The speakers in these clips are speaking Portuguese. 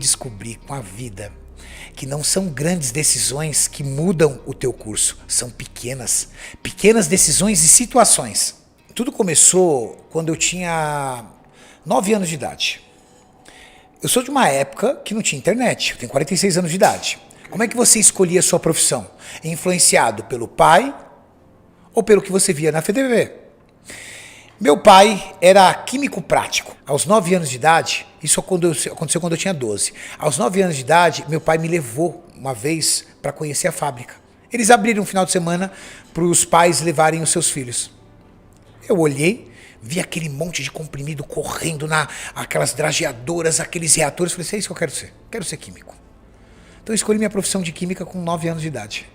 descobri com a vida que não são grandes decisões que mudam o teu curso, são pequenas decisões e situações. Tudo começou quando eu tinha 9 anos de idade. Eu sou de uma época que não tinha internet, eu tenho 46 anos de idade. Como é que você escolhia a sua profissão? Influenciado pelo pai ou pelo que você via na FTV? Meu pai era químico prático. Aos 9 anos de idade, isso aconteceu quando eu tinha 12. Aos 9 anos de idade, meu pai me levou uma vez para conhecer a fábrica. Eles abriram um final de semana para os pais levarem os seus filhos. Eu olhei, vi aquele monte de comprimido correndo aquelas drageadoras, aqueles reatores. Falei, é isso que eu quero ser. Quero ser químico. Então eu escolhi minha profissão de química com 9 anos de idade.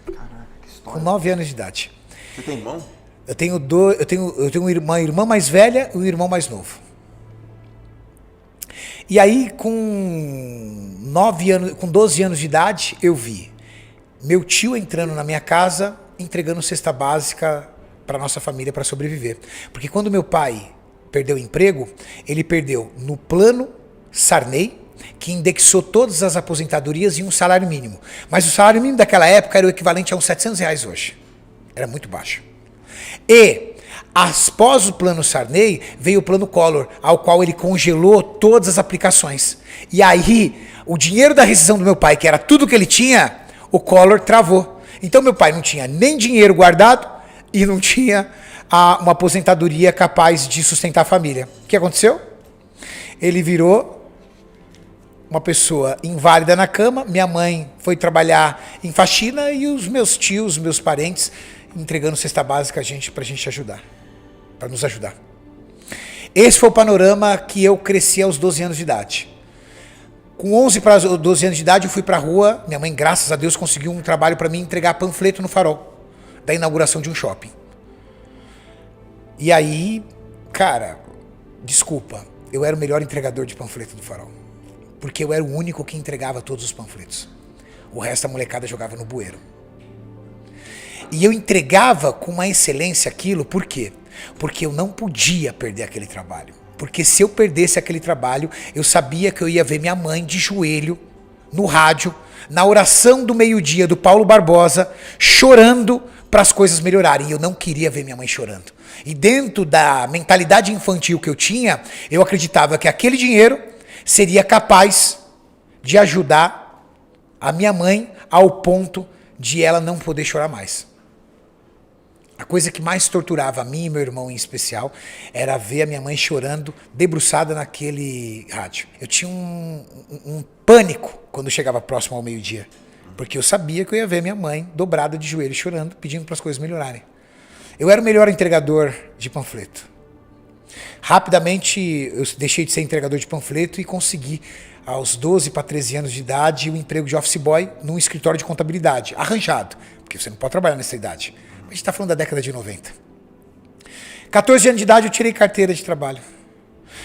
Caraca, que história. Com 9 anos de idade. Você tem irmão? Eu tenho uma irmã mais velha e um irmão mais novo. E aí, com 12 anos de idade, eu vi meu tio entrando na minha casa, entregando cesta básica para nossa família para sobreviver. Porque quando meu pai perdeu o emprego, ele perdeu no plano Sarney, que indexou todas as aposentadorias em um salário mínimo. Mas o salário mínimo daquela época era o equivalente a uns R$700 hoje. Era muito baixo. E, após o plano Sarney, veio o plano Collor, ao qual ele congelou todas as aplicações. E aí, o dinheiro da rescisão do meu pai, que era tudo que ele tinha, o Collor travou. Então meu pai não tinha nem dinheiro guardado e não tinha uma aposentadoria capaz de sustentar a família. O que aconteceu? Ele virou uma pessoa inválida na cama, minha mãe foi trabalhar em faxina e os meus tios, meus parentes, entregando cesta básica pra gente ajudar, para nos ajudar. Esse foi o panorama que eu cresci aos 12 anos de idade. Com 11 para 12 anos de idade eu fui pra rua, minha mãe, graças a Deus, conseguiu um trabalho para mim entregar panfleto no Farol, da inauguração de um shopping. E aí, cara, desculpa, eu era o melhor entregador de panfleto do Farol, porque eu era o único que entregava todos os panfletos. O resto da molecada jogava no bueiro. E eu entregava com uma excelência aquilo, por quê? Porque eu não podia perder aquele trabalho. Porque se eu perdesse aquele trabalho, eu sabia que eu ia ver minha mãe de joelho, no rádio, na oração do meio-dia do Paulo Barbosa, chorando para as coisas melhorarem. E eu não queria ver minha mãe chorando. E dentro da mentalidade infantil que eu tinha, eu acreditava que aquele dinheiro seria capaz de ajudar a minha mãe ao ponto de ela não poder chorar mais. A coisa que mais torturava a mim e meu irmão em especial era ver a minha mãe chorando, debruçada naquele rádio. Eu tinha um pânico quando chegava próximo ao meio-dia, porque eu sabia que eu ia ver minha mãe dobrada de joelho chorando, pedindo para as coisas melhorarem. Eu era o melhor entregador de panfleto. Rapidamente eu deixei de ser entregador de panfleto e consegui, aos 12 para 13 anos de idade, um emprego de office boy num escritório de contabilidade, arranjado, porque você não pode trabalhar nessa idade. A gente está falando da década de 90. 14 anos de idade eu tirei carteira de trabalho.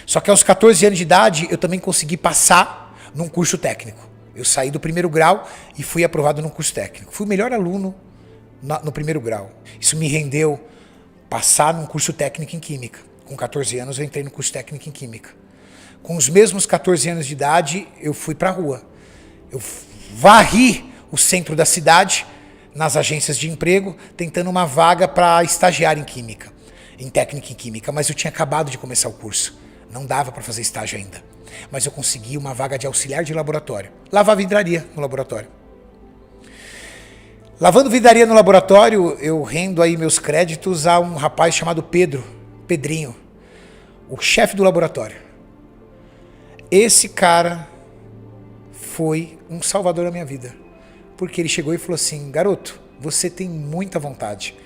Só que aos 14 anos de idade eu também consegui passar num curso técnico. Eu saí do primeiro grau e fui aprovado num curso técnico. Fui o melhor aluno no primeiro grau. Isso me rendeu passar num curso técnico em Química. Com 14 anos eu entrei no curso técnico em Química. Com os mesmos 14 anos de idade eu fui para a rua. Eu varri o centro da cidade nas agências de emprego, tentando uma vaga para estagiar em Química, em técnica em Química, mas eu tinha acabado de começar o curso. Não dava para fazer estágio ainda. Mas eu consegui uma vaga de auxiliar de laboratório. Lavava vidraria no laboratório. Lavando vidraria no laboratório, eu rendo aí meus créditos a um rapaz chamado Pedrinho, o chefe do laboratório. Esse cara foi um salvador da minha vida. Porque ele chegou e falou assim, garoto, você tem muita vontade.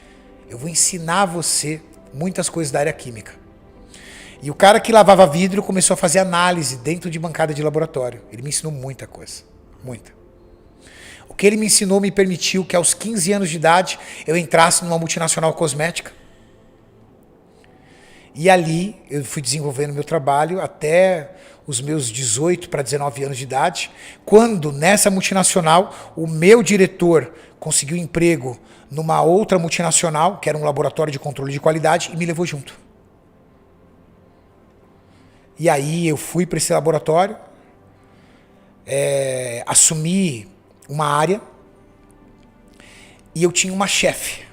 Eu vou ensinar você muitas coisas da área química. E o cara que lavava vidro começou a fazer análise dentro de bancada de laboratório. Ele me ensinou muita coisa, muita. O que ele me ensinou me permitiu que aos 15 anos de idade eu entrasse numa multinacional cosmética. E ali eu fui desenvolvendo meu trabalho até os meus 18 para 19 anos de idade, quando nessa multinacional o meu diretor conseguiu emprego numa outra multinacional, que era um laboratório de controle de qualidade, e me levou junto. E aí eu fui para esse laboratório, assumi uma área e eu tinha uma chefe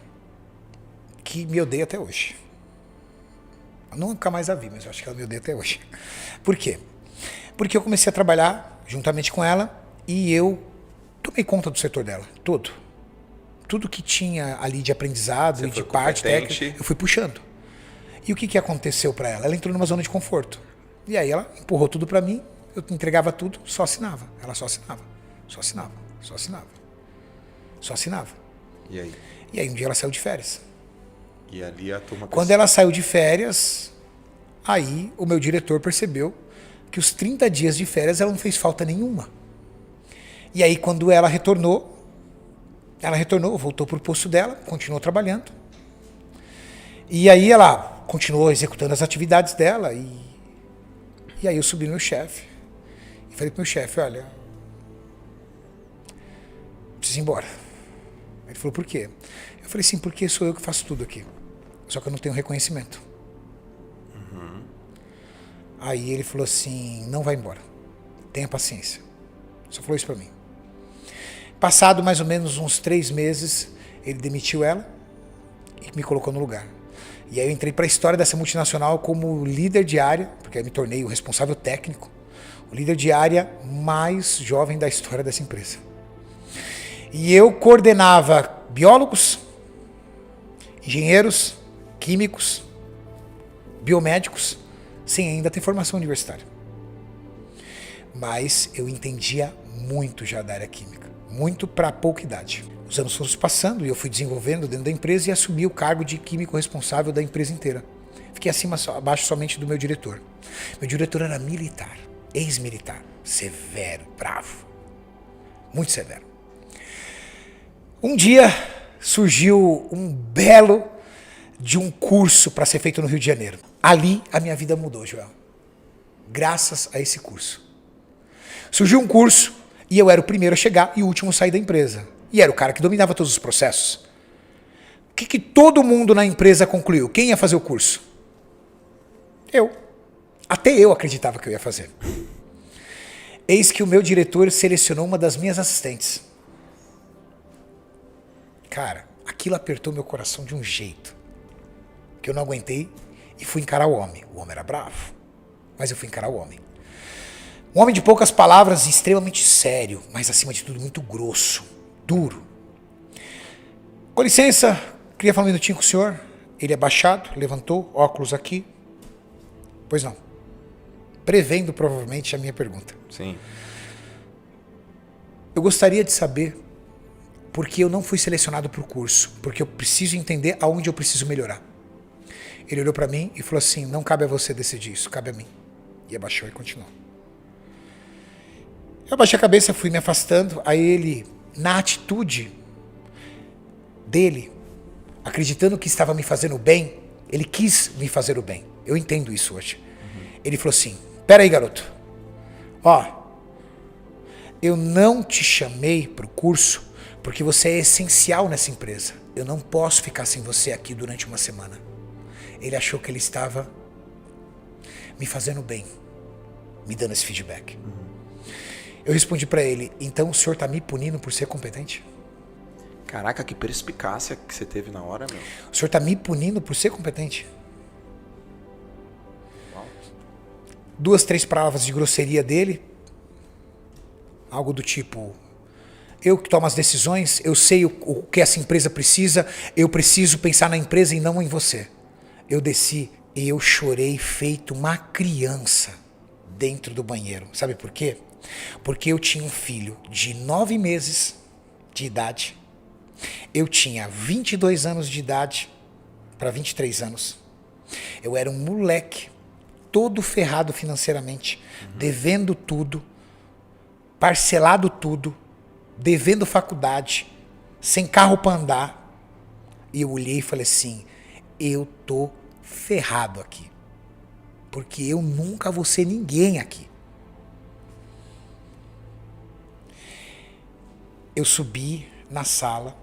que me odeia até hoje. Eu nunca mais a vi, mas eu acho que ela me odeia até hoje. Por quê? Porque eu comecei a trabalhar juntamente com ela e eu tomei conta do setor dela, todo. Tudo que tinha ali de aprendizado Você e de foi parte competente. técnica, eu fui puxando. E o que aconteceu para ela? Ela entrou numa zona de conforto. E aí ela empurrou tudo para mim, eu entregava tudo, só assinava. Ela só assinava, só assinava, só assinava, só assinava. E aí? E aí um dia ela saiu de férias. E ali a turma... Quando ela saiu de férias, aí o meu diretor percebeu que os 30 dias de férias ela não fez falta nenhuma. E aí quando ela retornou, voltou pro posto dela, continuou trabalhando. E aí ela continuou executando as atividades dela e aí eu subi no meu chefe e falei pro meu chefe, olha, preciso ir embora. Ele falou, por quê? Eu falei, sim, porque sou eu que faço tudo aqui. Só que eu não tenho reconhecimento. Aí ele falou assim, não vai embora. Tenha paciência. Só falou isso pra mim. Passado mais ou menos uns 3 meses, ele demitiu ela e me colocou no lugar. E aí eu entrei para a história dessa multinacional como líder de área, porque aí me tornei o responsável técnico, o líder de área mais jovem da história dessa empresa. E eu coordenava biólogos, engenheiros, químicos, biomédicos, sem ainda ter formação universitária. Mas eu entendia muito já da área química, muito para pouca idade. Os anos foram se passando e eu fui desenvolvendo dentro da empresa e assumi o cargo de químico responsável da empresa inteira. Fiquei abaixo somente do meu diretor. Meu diretor era militar, ex-militar, severo, bravo, muito severo. Um dia surgiu um belo de um curso para ser feito no Rio de Janeiro. Ali a minha vida mudou, Joel. Graças a esse curso. Surgiu um curso e eu era o primeiro a chegar e o último a sair da empresa. E era o cara que dominava todos os processos. O que todo mundo na empresa concluiu? Quem ia fazer o curso? Eu. Até eu acreditava que eu ia fazer. Eis que o meu diretor selecionou uma das minhas assistentes. Cara, aquilo apertou meu coração de um jeito que eu não aguentei e fui encarar o homem. O homem era bravo, mas eu fui encarar o homem. Um homem de poucas palavras, extremamente sério, mas acima de tudo muito grosso, duro. Com licença, queria falar um minutinho com o senhor. Ele abaixado, levantou, óculos aqui. Pois não. Prevendo provavelmente a minha pergunta. Sim. Eu gostaria de saber por que eu não fui selecionado para o curso, porque eu preciso entender aonde eu preciso melhorar. Ele olhou para mim e falou assim, não cabe a você decidir isso, cabe a mim. E abaixou e continuou. Eu abaixei a cabeça, fui me afastando, aí ele, na atitude dele, acreditando que estava me fazendo bem, ele quis me fazer o bem. Eu entendo isso hoje. Ele falou assim, pera aí, garoto. Ó, eu não te chamei pro curso porque você é essencial nessa empresa. Eu não posso ficar sem você aqui durante uma semana. Ele achou que ele estava me fazendo bem, me dando esse feedback. Eu respondi pra ele, então o senhor tá me punindo por ser competente? Caraca, que perspicácia que você teve na hora, meu. O senhor tá me punindo por ser competente? Uau. 2, 3 palavras de grosseria dele. Algo do tipo, eu que tomo as decisões, eu sei o que essa empresa precisa, eu preciso pensar na empresa e não em você. Eu desci e eu chorei feito uma criança dentro do banheiro. Sabe por quê? Porque eu tinha um filho de 9 meses de idade. Eu tinha 22 anos de idade para 23 anos. Eu era um moleque, todo ferrado financeiramente, devendo tudo, parcelado tudo, devendo faculdade, sem carro para andar. E eu olhei e falei assim, eu tô ferrado aqui. Porque eu nunca vou ser ninguém aqui. Eu subi na sala,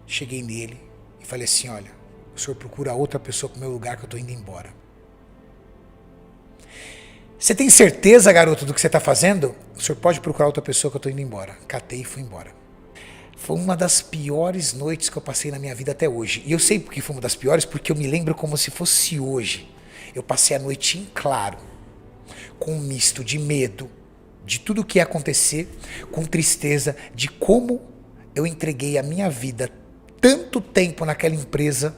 cheguei nele e falei assim, olha, o senhor procura outra pessoa pro meu lugar que eu tô indo embora. Você tem certeza, garoto, do que você está fazendo? O senhor pode procurar outra pessoa que eu estou indo embora. Catei e fui embora. Foi uma das piores noites que eu passei na minha vida até hoje. E eu sei porque foi uma das piores, porque eu me lembro como se fosse hoje. Eu passei a noite em claro, com um misto de medo, de tudo o que ia acontecer, com tristeza, de como eu entreguei a minha vida tanto tempo naquela empresa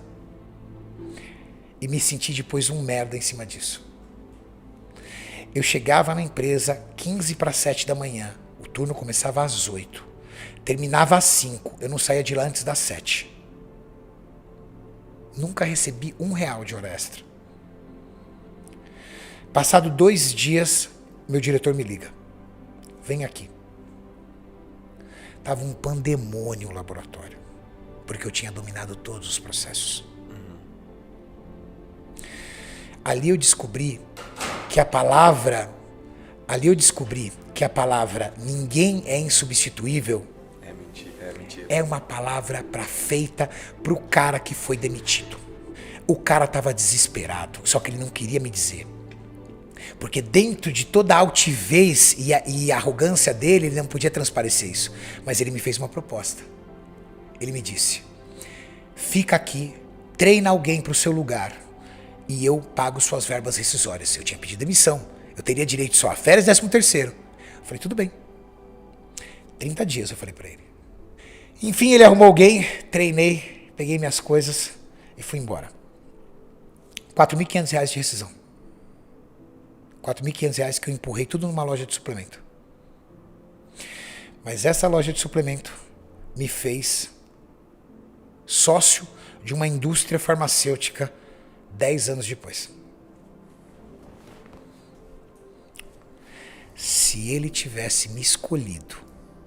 e me senti depois um merda em cima disso. Eu chegava na empresa 15 para 7 da manhã, o turno começava às 8, terminava às 5, eu não saía de lá antes das 7. Nunca recebi R$1 de hora extra. Passado 2 dias, meu diretor me liga. Vem aqui. Tava um pandemônio o laboratório, porque eu tinha dominado todos os processos. Ali eu descobri que a palavra ninguém é insubstituível é uma palavra feita pro cara que foi demitido. O cara tava desesperado, só que ele não queria me dizer. Porque dentro de toda a altivez e a arrogância dele, ele não podia transparecer isso. Mas ele me fez uma proposta. Ele me disse, fica aqui, treina alguém pro seu lugar e eu pago suas verbas rescisórias. Eu tinha pedido demissão, eu teria direito só a férias e 13º. Eu falei, tudo bem. 30 dias eu falei pra ele. Enfim, ele arrumou alguém, treinei, peguei minhas coisas e fui embora. R$4.500 de rescisão. R$4.500 que eu empurrei tudo numa loja de suplemento. Mas essa loja de suplemento me fez sócio de uma indústria farmacêutica 10 anos depois. Se ele tivesse me escolhido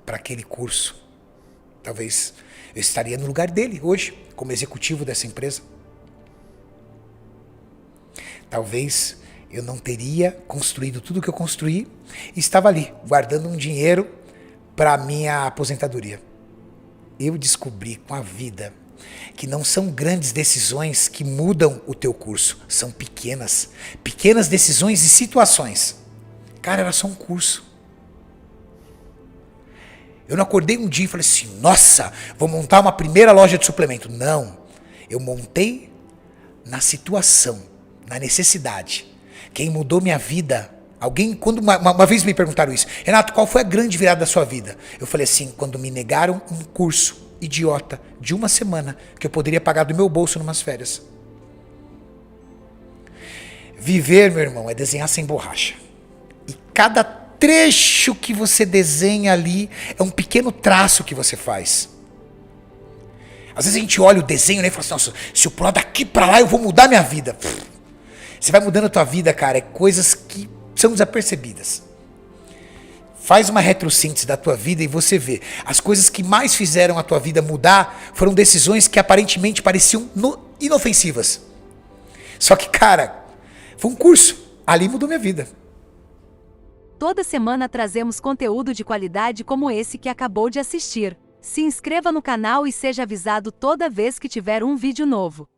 para aquele curso, talvez eu estaria no lugar dele hoje, como executivo dessa empresa. Talvez eu não teria construído tudo que eu construí e estava ali, guardando um dinheiro para a minha aposentadoria. Eu descobri com a vida que não são grandes decisões que mudam o teu curso, são pequenas decisões e situações. Cara, era só um curso. Eu não acordei um dia e falei assim, nossa, vou montar uma primeira loja de suplemento. Não, eu montei na situação, na necessidade. Quem mudou minha vida, alguém, quando uma vez me perguntaram isso, Renato, qual foi a grande virada da sua vida? Eu falei assim, quando me negaram um curso idiota de 1 semana que eu poderia pagar do meu bolso numas férias. Viver, meu irmão, é desenhar sem borracha. E cada trecho que você desenha ali é um pequeno traço que você faz. Às vezes a gente olha o desenho, né, e fala assim, nossa, se eu pular daqui pra lá eu vou mudar minha vida. Você vai mudando a tua vida, cara, é coisas que são desapercebidas. Faz uma retrossíntese da tua vida e você vê. As coisas que mais fizeram a tua vida mudar foram decisões que aparentemente pareciam inofensivas. Só que, cara, foi um curso. Ali mudou minha vida. Toda semana trazemos conteúdo de qualidade como esse que acabou de assistir. Se inscreva no canal e seja avisado toda vez que tiver um vídeo novo.